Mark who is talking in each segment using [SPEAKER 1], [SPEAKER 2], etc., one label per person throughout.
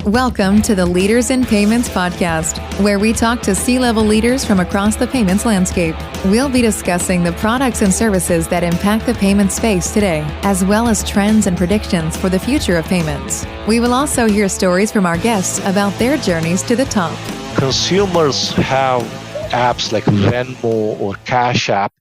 [SPEAKER 1] Welcome to the Leaders in Payments podcast, where we talk to C-level leaders from across the payments landscape. We'll be discussing the products and services that impact the payment space today, as well as trends and predictions for the future of payments. We will also hear stories from our guests about their journeys to the top.
[SPEAKER 2] Consumers have apps like Venmo or Cash App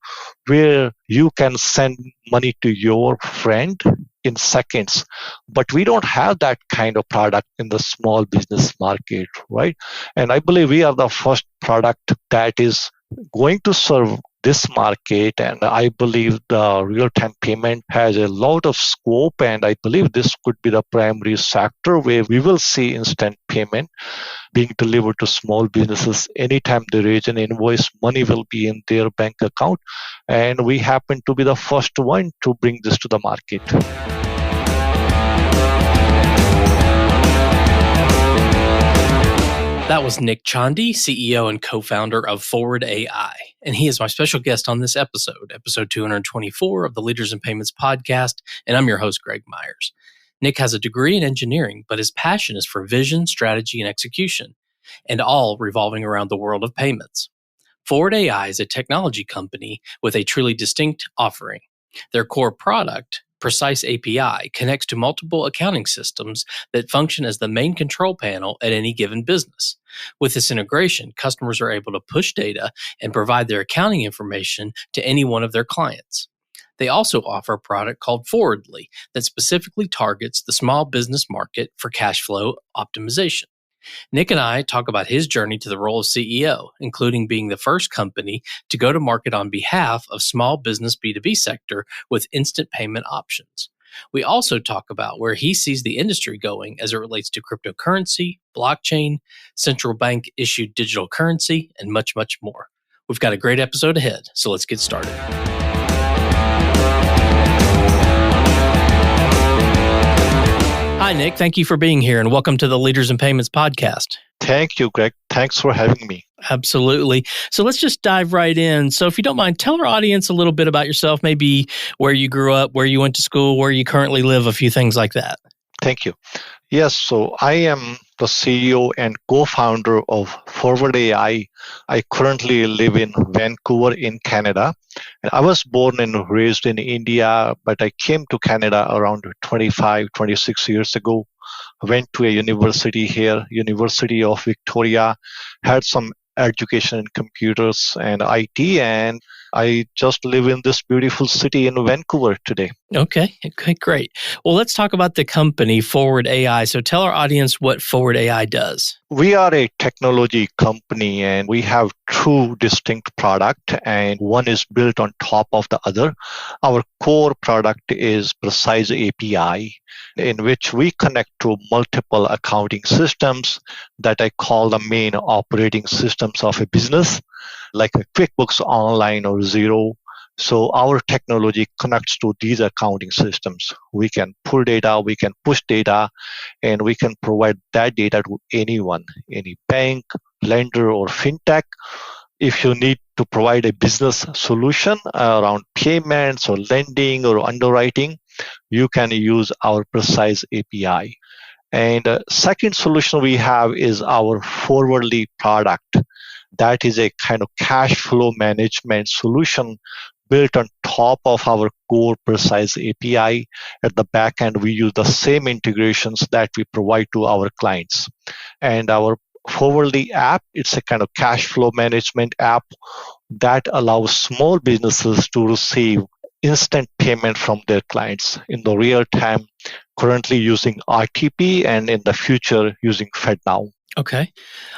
[SPEAKER 2] where you can send money to your friend in seconds. But we don't have that kind of product in the small business market, right? And I believe we are the first product that is going to serve this market. And I believe the real-time payment has a lot of scope. And I believe this could be the primary sector where we will see instant payment being delivered to small businesses. Anytime they raise an invoice, money will be in their bank account. And we happen to be the first one to bring this to the market.
[SPEAKER 3] That was Nick Chandi, CEO and co-founder of ForwardAI, and he is my special guest on this episode 224 of the Leaders in Payments podcast, and I'm your host, Greg Myers. Nick has a degree in engineering, but his passion is for vision, strategy, and execution, and all revolving around the world of payments. ForwardAI is a technology company with a truly distinct offering. Their core product, Precise API, connects to multiple accounting systems that function as the main control panel at any given business. With this integration, customers are able to push data and provide their accounting information to any one of their clients. They also offer a product called Forwardly that specifically targets the small business market for cash flow optimization. Nick and I talk about his journey to the role of CEO, including being the first company to go to market on behalf of small business B2B sector with instant payment options. We also talk about where he sees the industry going as it relates to cryptocurrency, blockchain, central bank issued digital currency, and much, much more. We've got a great episode ahead, so let's get started. Hi, Nick. Thank you for being here and welcome to the Leaders in Payments podcast.
[SPEAKER 2] Thank you, Greg. Thanks for having me.
[SPEAKER 3] Absolutely. So let's just dive right in. So if you don't mind, tell our audience a little bit about yourself, maybe where you grew up, where you went to school, where you currently live, a few things like that.
[SPEAKER 2] Thank you. Yes, so I am the CEO and co-founder of ForwardAI. I currently live in Vancouver in Canada. And I was born and raised in India, but I came to Canada around 26 years ago. I went to a university here, University of Victoria, had some education in computers and IT, and I just live in this beautiful city in Vancouver today.
[SPEAKER 3] Okay, great. Well, let's talk about the company, ForwardAI. So tell our audience what ForwardAI does.
[SPEAKER 2] We are a technology company and we have two distinct products, and one is built on top of the other. Our core product is Precise API, in which we connect to multiple accounting systems that I call the main operating systems of a business, like a QuickBooks Online or Xero. So our technology connects to these accounting systems. We can pull data, we can push data, and we can provide that data to anyone, any bank, lender, or fintech. If you need to provide a business solution around payments or lending or underwriting, you can use our Precise API. And second solution we have is our Forwardly product. That is a kind of cash flow management solution built on top of our core Precise API. At the back end, we use the same integrations that we provide to our clients. And our Forwardly app, it's a kind of cash flow management app that allows small businesses to receive instant payment from their clients in the real time, currently using RTP and in the future using FedNow.
[SPEAKER 3] Okay.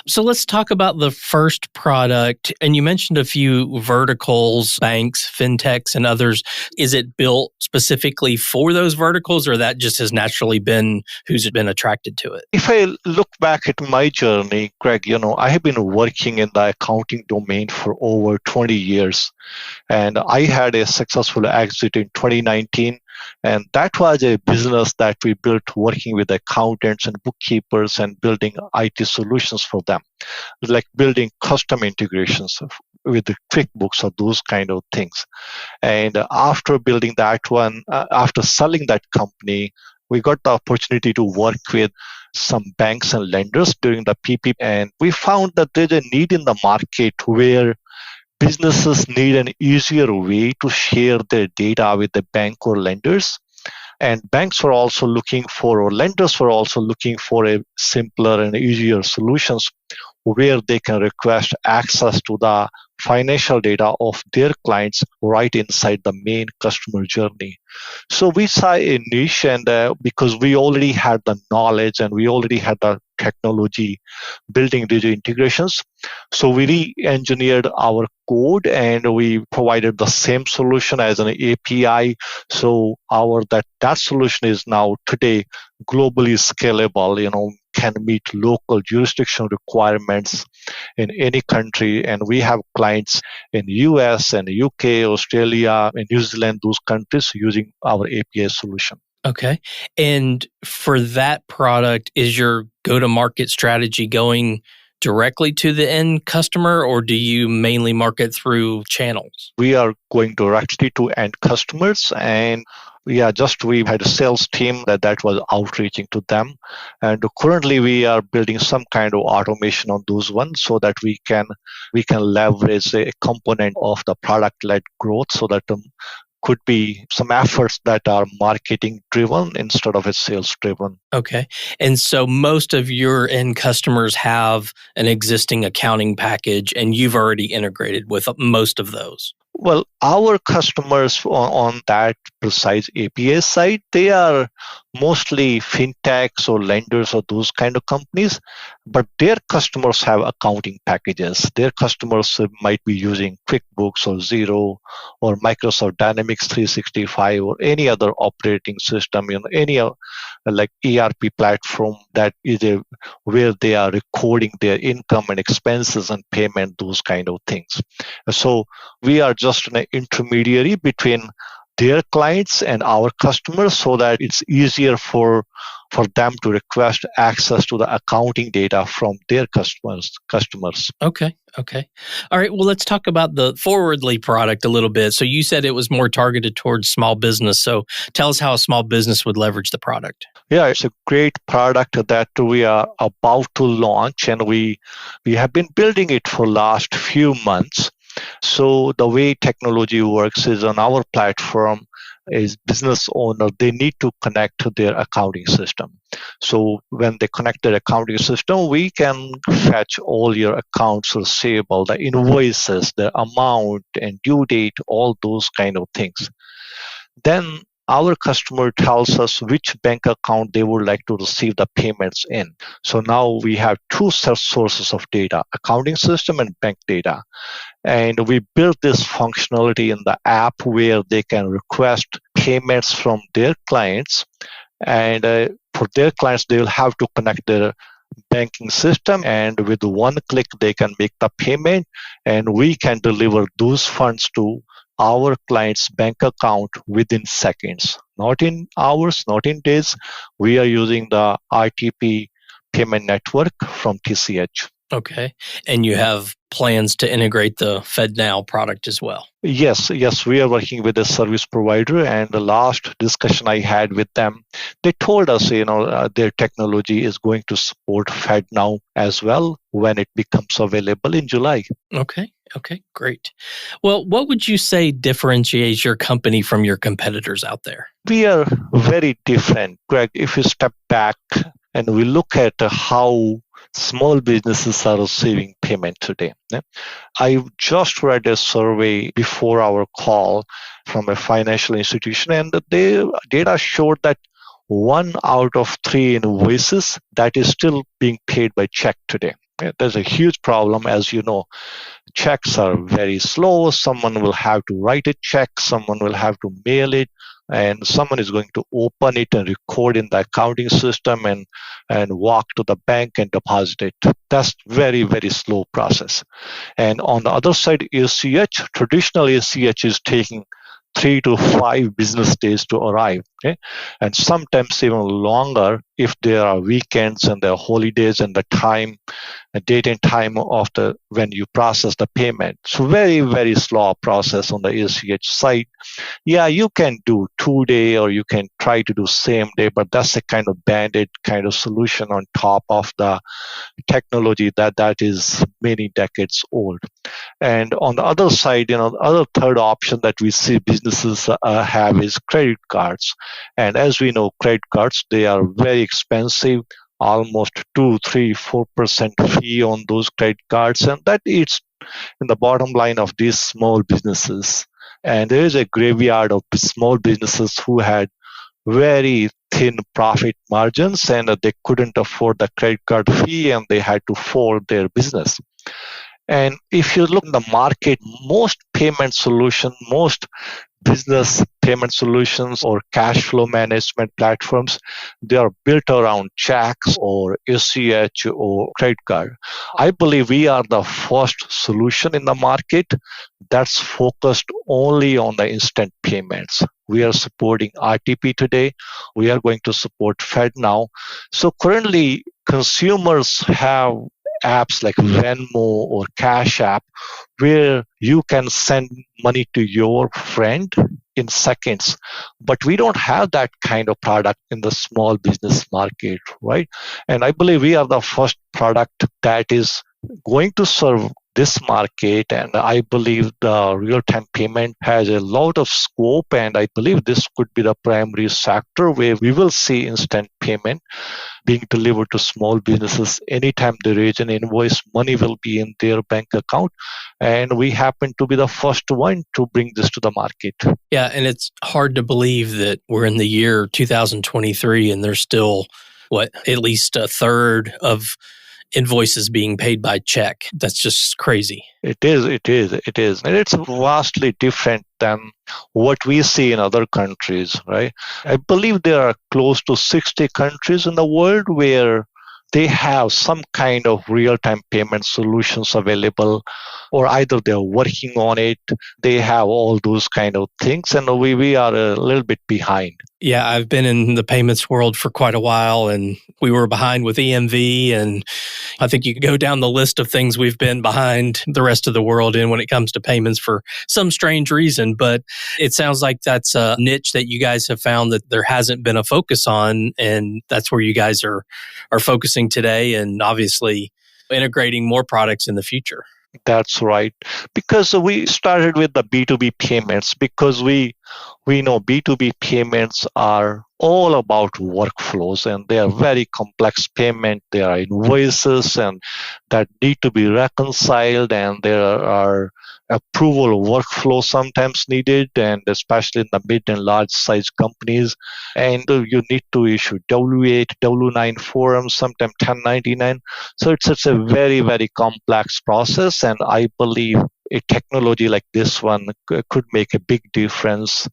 [SPEAKER 3] So let's talk about the first product. And you mentioned a few verticals, banks, fintechs, and others. Is it built specifically for those verticals, or that just has naturally been who's been attracted to it?
[SPEAKER 2] If I look back at my journey, Greg, I have been working in the accounting domain for over 20 years. And I had a successful exit in 2019. And that was a business that we built working with accountants and bookkeepers and building IT solutions for them, like building custom integrations with the QuickBooks or those kind of things. And after building that one, after selling that company, we got the opportunity to work with some banks and lenders during the PP, and we found that there's a need in the market where businesses need an easier way to share their data with the bank or lenders. And banks were also looking for, or lenders were also looking for a simpler and easier solutions where they can request access to the financial data of their clients right inside the main customer journey. So we saw a niche, and because we already had the knowledge and we already had the technology building these integrations, so we re-engineered our code and we provided the same solution as an API. So that solution is now today globally scalable, can meet local jurisdiction requirements in any country. And we have clients in US and UK, Australia, and New Zealand, those countries using our API solution.
[SPEAKER 3] Okay. And for that product, is your go-to-market strategy going directly to the end customer, or do you mainly market through channels?
[SPEAKER 2] We are going directly to end customers, and we had a sales team that was outreaching to them. And currently we are building some kind of automation on those ones so that we can leverage a component of the product-led growth, so that could be some efforts that are marketing driven instead of a sales driven.
[SPEAKER 3] Okay. And so most of your end customers have an existing accounting package and you've already integrated with most of those.
[SPEAKER 2] Well, our customers on that precise API side, they are mostly fintechs or lenders or those kind of companies, but their customers have accounting packages. Their customers might be using QuickBooks or Xero or Microsoft Dynamics 365 or any other operating system, any like ERP platform that is where they are recording their income and expenses and payment, those kind of things. So we are just an intermediary between their clients and our customers, so that it's easier for them to request access to the accounting data from their customers.
[SPEAKER 3] Okay. All right. Well, let's talk about the Forwardly product a little bit. So you said it was more targeted towards small business. So tell us how a small business would leverage the product.
[SPEAKER 2] Yeah, it's a great product that we are about to launch, and we have been building it for last few months. So the way technology works is on our platform is business owner, they need to connect to their accounting system. So when they connect their accounting system, we can fetch all your accounts receivable, the invoices, the amount and due date, all those kind of things. Then our customer tells us which bank account they would like to receive the payments in. So now we have two sources of data, accounting system and bank data. And we built this functionality in the app where they can request payments from their clients. And for their clients, they will have to connect their banking system, and with one click, they can make the payment, and we can deliver those funds to our client's bank account within seconds, not in hours, not in days. We are using the RTP payment network from TCH.
[SPEAKER 3] Okay. And you have plans to integrate the FedNow product as well?
[SPEAKER 2] Yes, we are working with a service provider, and the last discussion I had with them, they told us, their technology is going to support FedNow as well when it becomes available in July.
[SPEAKER 3] Okay, great. Well, what would you say differentiates your company from your competitors out there?
[SPEAKER 2] We are very different, Greg. If you step back and we look at how small businesses are receiving payment today. I just read a survey before our call from a financial institution, and the data showed that 1 out of 3 invoices that is still being paid by check today. There's a huge problem, as you know. Checks are very slow. Someone will have to write a check, someone will have to mail it, and someone is going to open it and record in the accounting system and walk to the bank and deposit it. That's very, very slow process. And on the other side, ACH, traditional ACH is taking 3 to 5 business days to arrive. Okay? And sometimes even longer if there are weekends and there are holidays and the time, the date and time of the when you process the payment. So very, very slow process on the ACH side. Yeah, you can do 2 day or you can try to do same day, but that's a kind of band-aid kind of solution on top of the technology that is many decades old. And on the other side, the other third option that we see businesses have is credit cards. And as we know, credit cards, they are very expensive, almost 2, 3, 4% fee on those credit cards. And that eats in the bottom line of these small businesses. And there is a graveyard of small businesses who had very thin profit margins and they couldn't afford the credit card fee and they had to fold their business. And if you look at the market, most payment solutions, most business payment solutions or cash flow management platforms, they are built around checks or ACH or credit card. I believe we are the first solution in the market that's focused only on the instant payments. We are supporting RTP today. We are going to support FedNow. So currently, consumers have apps like Venmo or Cash App where you can send money to your friend in seconds. But we don't have that kind of product in the small business market, right? And I believe we are the first product that is going to serve this market, and I believe the real-time payment has a lot of scope, and I believe this could be the primary sector where we will see instant payment being delivered to small businesses. Anytime they raise an invoice, money will be in their bank account, and we happen to be the first one to bring this to the market.
[SPEAKER 3] Yeah, and it's hard to believe that we're in the year 2023 and there's still, at least a third of invoices being paid by check. That's just crazy.
[SPEAKER 2] It is. And it's vastly different than what we see in other countries, right? I believe there are close to 60 countries in the world where they have some kind of real-time payment solutions available, or either they're working on it, they have all those kind of things, and we are a little bit behind.
[SPEAKER 3] Yeah, I've been in the payments world for quite a while, and we were behind with EMV, and I think you could go down the list of things we've been behind the rest of the world in when it comes to payments for some strange reason. But it sounds like that's a niche that you guys have found that there hasn't been a focus on, and that's where you guys are focusing today, and obviously integrating more products in the future.
[SPEAKER 2] That's right. Because we started with the B2B payments because we know B2B payments are all about workflows and they are very complex payment. There are invoices and that need to be reconciled, and there are approval workflows sometimes needed, and especially in the mid and large size companies. And you need to issue W8, W9 forms, sometimes 1099. So it's a very, very complex process, and I believe a technology like this one could make a big difference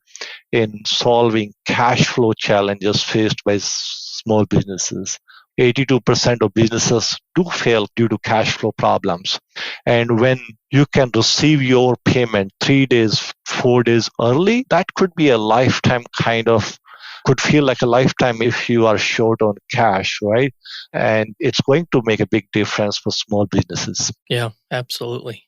[SPEAKER 2] in solving cash flow challenges faced by small businesses. 82% of businesses do fail due to cash flow problems. And when you can receive your payment 3 days, 4 days early, that could be a lifetime could feel like a lifetime if you are short on cash, right? And it's going to make a big difference for small businesses.
[SPEAKER 3] Yeah, absolutely.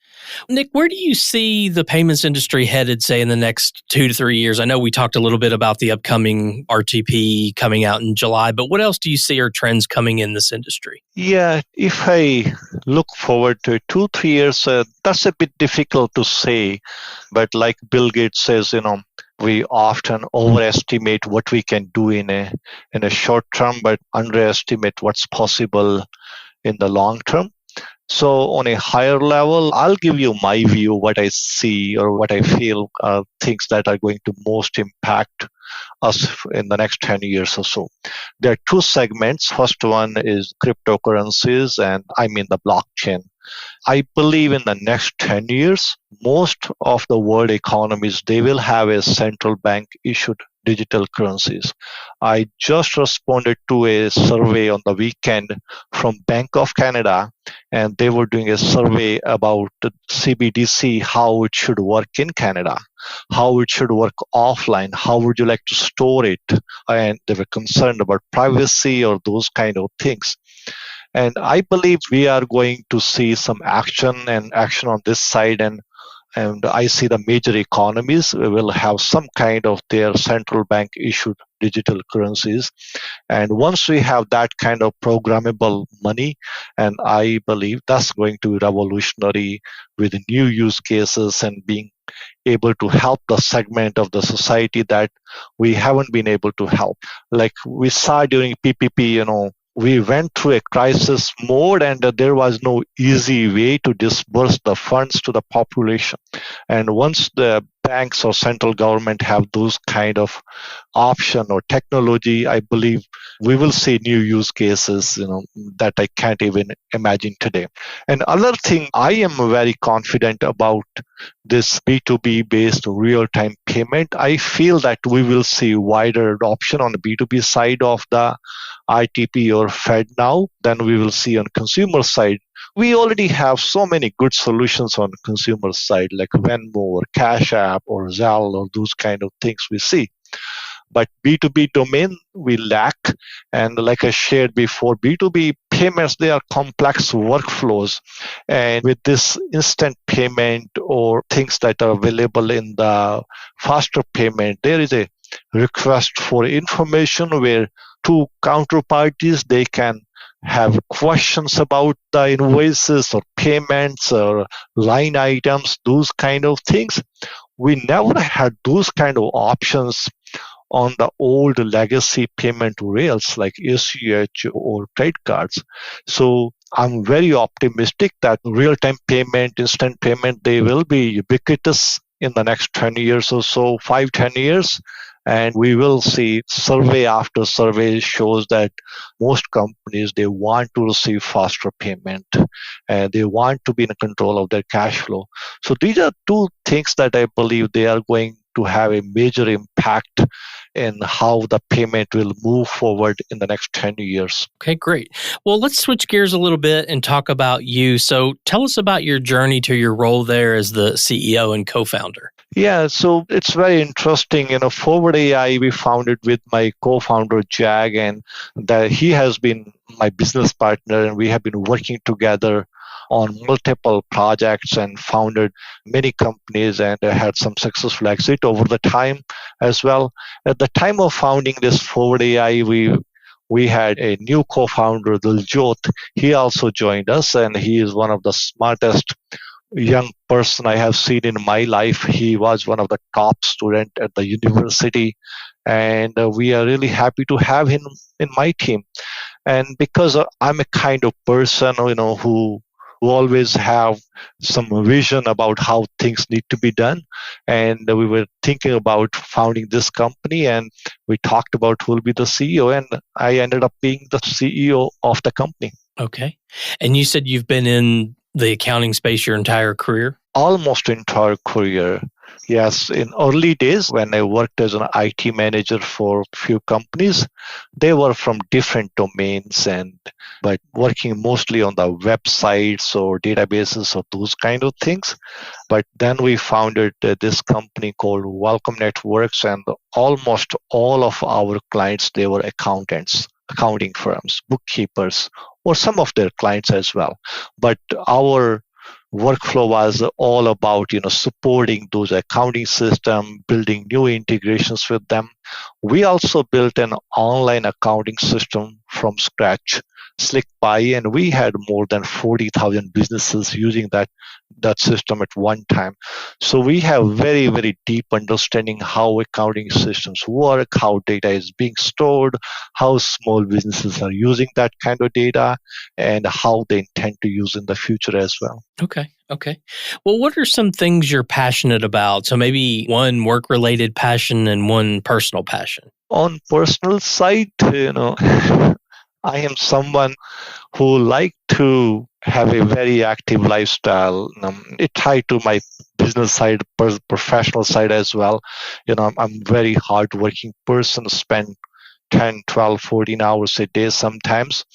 [SPEAKER 3] Nick, where do you see the payments industry headed, say, in the next 2 to 3 years? I know we talked a little bit about the upcoming RTP coming out in July, but what else do you see are trends coming in this industry?
[SPEAKER 2] Yeah, if I look forward to 2-3 years, that's a bit difficult to say. But like Bill Gates says, we often overestimate what we can do in a short term, but underestimate what's possible in the long term. So on a higher level, I'll give you my view, what I see or what I feel are things that are going to most impact us in the next 10 years or so. There are 2 segments. First one is cryptocurrencies, and I mean the blockchain. I believe in the next 10 years, most of the world economies, they will have a central bank issued digital currencies. I just responded to a survey on the weekend from Bank of Canada, and they were doing a survey about the CBDC, how it should work in Canada, how it should work offline, how would you like to store it, and they were concerned about privacy or those kind of things. And I believe we are going to see some action on this side, and I see the major economies will have some kind of their central bank issued digital currencies. And once we have that kind of programmable money, and I believe that's going to be revolutionary with new use cases and being able to help the segment of the society that we haven't been able to help. Like we saw during PPP, we went through a crisis mode and there was no easy way to disburse the funds to the population. And once the banks or central government have those kind of option or technology, I believe we will see new use cases, that I can't even imagine today. And other thing, I am very confident about this B2B based real-time payment. I feel that we will see wider adoption on the B2B side of the ITP or FedNow than we will see on consumer side. We already have so many good solutions on consumer side like Venmo or Cash App or Zelle or those kind of things we see. But B2B domain, we lack. And like I shared before, B2B payments, they are complex workflows. And with this instant payment or things that are available in the faster payment, there is a request for information where two counterparties, they can have questions about the invoices or payments or line items, those kind of things. We never had those kind of options on the old legacy payment rails like ACH or credit cards. So I'm very optimistic that real-time payment, instant payment, they will be ubiquitous in the next 10 years or so, 5-10 years. And we will see survey after survey shows that most companies, they want to receive faster payment and they want to be in control of their cash flow. So these are two things that I believe they are going to have a major impact in how the payment will move forward in the next 10 years.
[SPEAKER 3] Okay, great. Well, let's switch gears a little bit and talk about you. So tell us about your journey to your role there as the CEO and co-founder.
[SPEAKER 2] Yeah, so it's very interesting. ForwardAI, we founded with my co-founder, Jag, and that he has been my business partner, and we have been working together on multiple projects and founded many companies and had some successful exit over the time as well. At the time of founding this ForwardAI, we had a new co-founder, Diljot. He also joined us, and he is one of the smartest young person I have seen in my life. He was one of the top student at the university, and we are really happy to have him in my team. And because I'm a kind of person, who always have some vision about how things need to be done, and we were thinking about founding this company, and we talked about who will be the CEO, and I ended up being the CEO of the company.
[SPEAKER 3] Okay. And you said you've been in the accounting space your entire career?
[SPEAKER 2] Almost entire career. Yes, in early days when I worked as an IT manager for a few companies, they were from different domains, but working mostly on the websites or databases or those kind of things. But then we founded this company called Welcome Networks, and almost all of our clients, they were accountants, accounting firms, bookkeepers, or some of their clients as well. But our workflow was all about supporting those accounting system, building new integrations with them. We also built an online accounting system from scratch, SlickBuy, and we had more than 40,000 businesses using that system at one time. So we have very, very deep understanding how accounting systems work, how data is being stored, how small businesses are using that kind of data, and how they intend to use in the future as well.
[SPEAKER 3] Okay. Well, what are some things you're passionate about? So maybe one work-related passion and one personal passion.
[SPEAKER 2] On personal side, I am someone who like to have a very active lifestyle. It tied to my business side, professional side as well. I'm very hardworking person, spend 10, 12, 14 hours a day sometimes.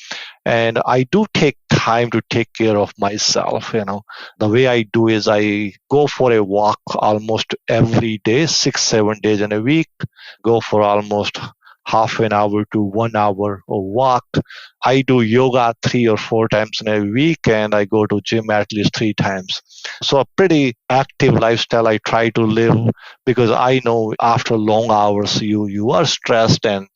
[SPEAKER 2] And I do take time to take care of myself. The way I do is I go for a walk almost every day, 6, 7 days in a week, go for almost half an hour to 1 hour of walk. I do yoga 3 or 4 times in a week, and I go to gym at least 3 times. So a pretty active lifestyle I try to live, because I know after long hours you are stressed and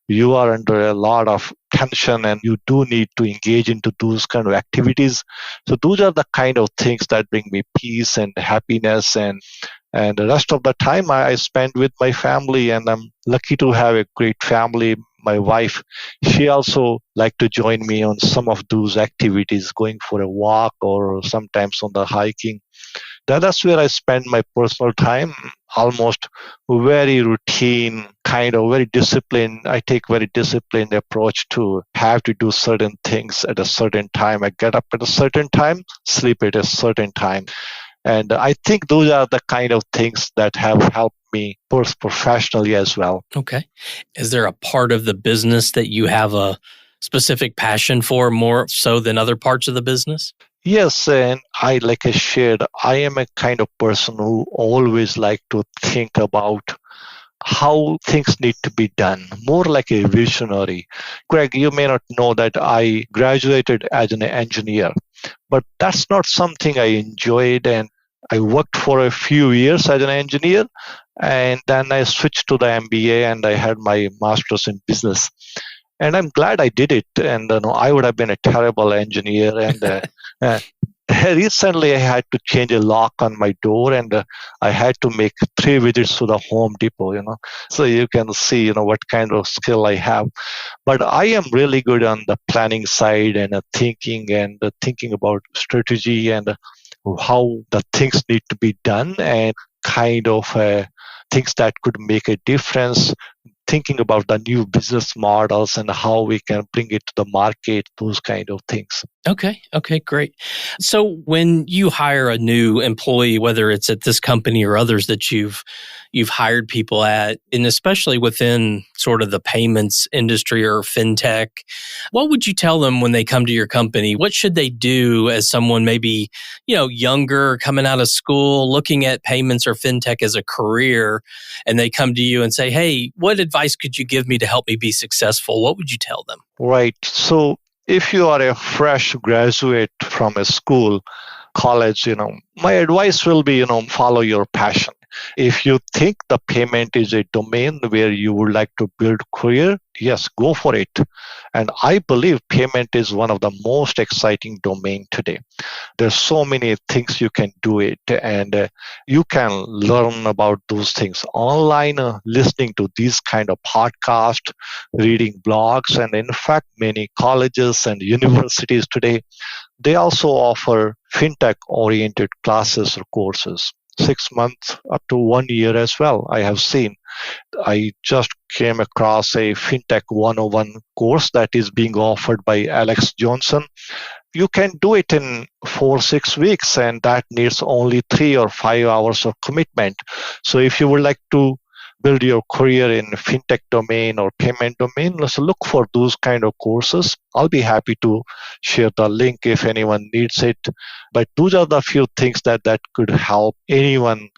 [SPEAKER 2] you are under a lot of tension, and you do need to engage into those kind of activities. So those are the kind of things that bring me peace and happiness, and the rest of the time I spend with my family, and I'm lucky to have a great family. My wife, she also like to join me on some of those activities, going for a walk or sometimes on the hiking. That's where I spend my personal time, almost very routine, kind of very disciplined. I take very disciplined approach to have to do certain things at a certain time. I get up at a certain time, sleep at a certain time. And I think those are the kind of things that have helped me professionally as well.
[SPEAKER 3] Okay. Is there a part of the business that you have a specific passion for more so than other parts of the business?
[SPEAKER 2] Yes, and like I shared, I am a kind of person who always like to think about how things need to be done, more like a visionary. Greg, you may not know that I graduated as an engineer, but that's not something I enjoyed. And I worked for a few years as an engineer, and then I switched to the MBA and I had my master's in business. And I'm glad I did it. And I would have been a terrible engineer. And recently, I had to change a lock on my door, and I had to make 3 visits to the Home Depot. So you can see, what kind of skill I have. But I am really good on the planning side and thinking about strategy and how the things need to be done, and kind of things that could make a difference, thinking about the new business models and how we can bring it to the market, those kind of things.
[SPEAKER 3] Okay, great. So when you hire a new employee, whether it's at this company or others that you've hired people at, and especially within sort of the payments industry or fintech, what would you tell them when they come to your company? What should they do as someone maybe, younger, coming out of school, looking at payments or fintech as a career, and they come to you and say, "Hey, what advice could you give me to help me be successful?" What would you tell them?
[SPEAKER 2] Right. So if you are a fresh graduate from a school, college, my advice will be, follow your passion. If you think the payment is a domain where you would like to build career, yes, go for it. And I believe payment is one of the most exciting domain today. There's so many things you can do it, and you can learn about those things online, listening to these kind of podcasts, reading blogs, and in fact, many colleges and universities today, they also offer fintech-oriented classes or courses. 6 months up to 1 year as well, I have seen. I just came across a Fintech 101 course that is being offered by Alex Johnson. You can do it in 4-6 weeks, and that needs only 3 or 5 hours of commitment. So if you would like to build your career in fintech domain or payment domain, let's look for those kind of courses. I'll be happy to share the link if anyone needs it. But those are the few things that could help anyone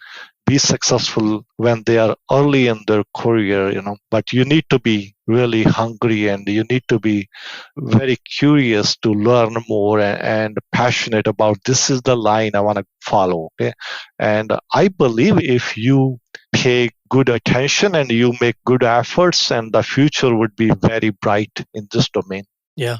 [SPEAKER 2] be successful when they are early in their career, But you need to be really hungry, and you need to be very curious to learn more and passionate about this is the line I want to follow. Okay? And I believe if you pay good attention and you make good efforts, and the future would be very bright in this domain.
[SPEAKER 3] Yeah.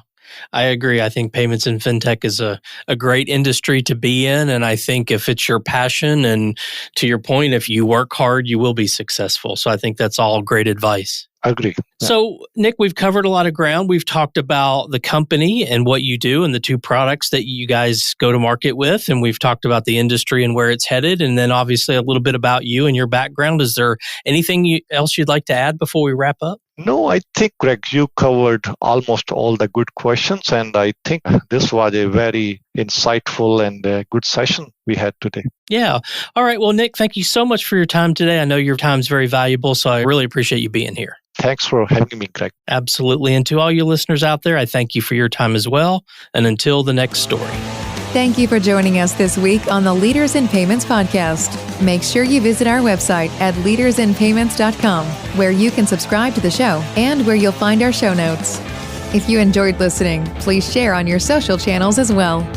[SPEAKER 3] I agree. I think payments and fintech is a great industry to be in. And I think if it's your passion, and to your point, if you work hard, you will be successful. So I think that's all great advice.
[SPEAKER 2] I agree. Yeah.
[SPEAKER 3] So, Nick, we've covered a lot of ground. We've talked about the company and what you do and the 2 products that you guys go to market with. And we've talked about the industry and where it's headed. And then obviously a little bit about you and your background. Is there anything else you'd like to add before we wrap up?
[SPEAKER 2] No, I think, Greg, you covered almost all the good questions, and I think this was a very insightful and good session we had today.
[SPEAKER 3] Yeah. All right. Well, Nick, thank you so much for your time today. I know your time is very valuable, so I really appreciate you being here.
[SPEAKER 2] Thanks for having me, Greg.
[SPEAKER 3] Absolutely. And to all you listeners out there, I thank you for your time as well. And until the next story.
[SPEAKER 1] Thank you for joining us this week on the Leaders in Payments podcast. Make sure you visit our website at leadersinpayments.com, where you can subscribe to the show and where you'll find our show notes. If you enjoyed listening, please share on your social channels as well.